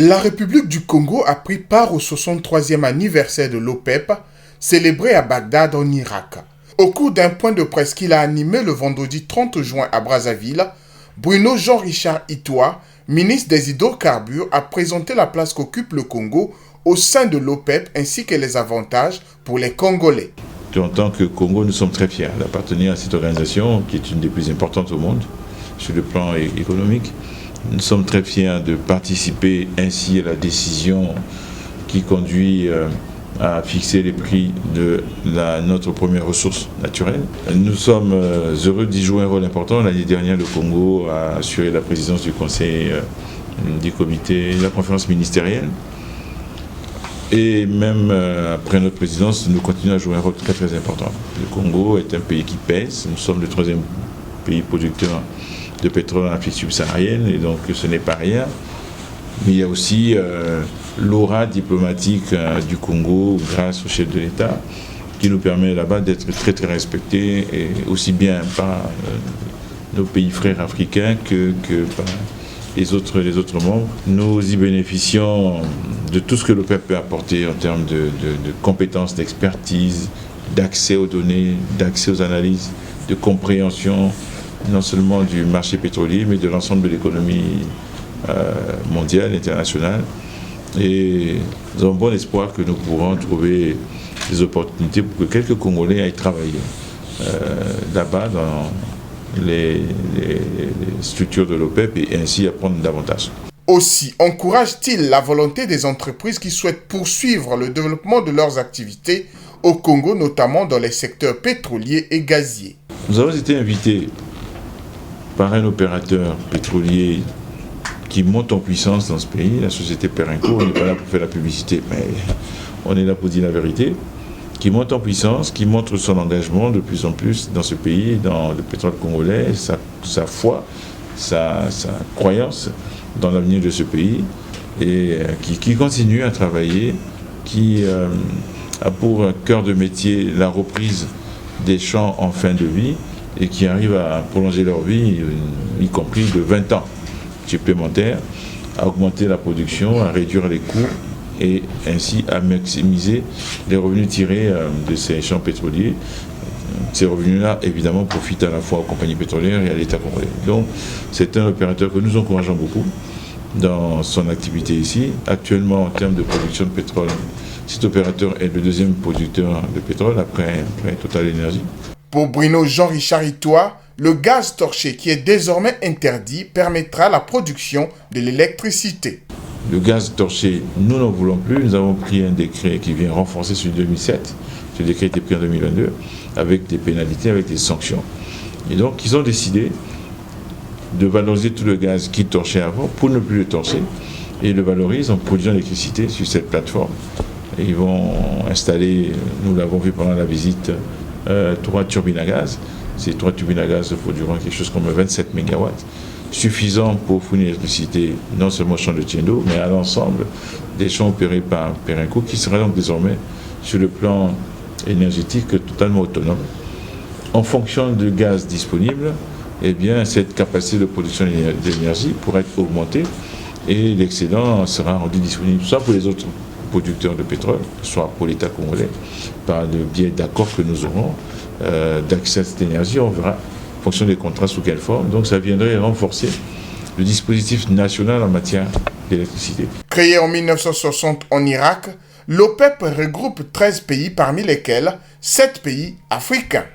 La République du Congo a pris part au 63e anniversaire de l'OPEP, célébré à Bagdad en Irak. Au cours d'un point de presse qu'il a animé le vendredi 30 juin à Brazzaville, Bruno Jean-Richard Itoa, ministre des hydrocarbures, a présenté la place qu'occupe le Congo au sein de l'OPEP ainsi que les avantages pour les Congolais. En tant que Congo, nous sommes très fiers d'appartenir à cette organisation qui est une des plus importantes au monde sur le plan économique. Nous sommes très fiers de participer ainsi à la qui conduit à fixer les prix de notre première ressource naturelle. Nous sommes heureux d'y jouer un rôle important. L'année dernière, le Congo a assuré la présidence du conseil du comité, de la conférence ministérielle. Et même après notre présidence, nous continuons à jouer un rôle très très important. Le Congo est un pays qui pèse. Nous sommes le troisième pays producteur de pétrole en Afrique subsaharienne, et donc ce n'est pas rien. Mais il y a aussi l'aura diplomatique du Congo grâce au chef de l'État qui nous permet là-bas d'être très très respectés, et aussi bien par nos pays frères africains que par les autres membres. Nous y bénéficions de tout ce que l'OPEP peut apporter en termes de compétences, d'expertise, d'accès aux données, d'accès aux analyses, de compréhension non seulement du marché pétrolier, mais de l'ensemble de l'économie mondiale, internationale. Et nous avons bon espoir que nous pourrons trouver des opportunités pour que quelques Congolais aillent travailler là-bas dans les structures de l'OPEP et ainsi apprendre davantage. Aussi encourage-t-il la volonté des entreprises qui souhaitent poursuivre le développement de leurs activités au Congo, notamment dans les secteurs pétroliers et gaziers. Nous avons été invités par un opérateur pétrolier qui monte en puissance dans ce pays, la société Perenco. On n'est pas là pour faire la publicité, mais on est là pour dire la vérité. Qui monte en puissance, qui montre son engagement de plus en plus dans ce pays, dans le pétrole congolais, sa foi, sa croyance dans l'avenir de ce pays, et qui continue à travailler, qui a pour cœur de métier la reprise des champs en fin de vie, et qui arrive à prolonger leur vie, y compris de 20 ans supplémentaires, à augmenter la production, à réduire les coûts, et ainsi à maximiser les revenus tirés de ces champs pétroliers. Ces revenus-là, évidemment, profitent à la fois aux compagnies pétrolières et à l'État congolais. Donc, c'est un opérateur que nous encourageons beaucoup dans son activité ici. Actuellement, en termes de production de pétrole, cet opérateur est le deuxième producteur de pétrole après Total Energy. Pour Bruno Jean-Richard Itoa, le gaz torché qui est désormais interdit permettra la production de l'électricité. Le gaz torché, nous n'en voulons plus. Nous avons pris un décret qui vient renforcer celui de 2007. Ce décret a été pris en 2022 avec des pénalités, avec des sanctions. Et donc, ils ont décidé de valoriser tout le gaz qu'ils torchaient avant pour ne plus le torcher. Et ils le valorisent en produisant l'électricité sur cette plateforme. Et ils vont installer, nous l'avons vu pendant la visite, 3 turbines à gaz. Ces 3 turbines à gaz produiront quelque chose comme 27 MW, suffisant pour fournir l'électricité non seulement au champ de Tiendo, mais à l'ensemble des champs opérés par Perenco, qui sera donc désormais sur le plan énergétique totalement autonome. En fonction du gaz disponible, eh bien, cette capacité de production d'énergie pourra être augmentée et l'excédent sera rendu disponible soit pour les autres producteurs de pétrole, soit pour l'État congolais, par le biais d'accords que nous aurons d'accès à cette énergie. On verra en fonction des contrats sous quelle forme. Donc ça viendrait renforcer le dispositif national en matière d'électricité. Créé en 1960 en Irak, l'OPEP regroupe 13 pays, parmi lesquels 7 pays africains.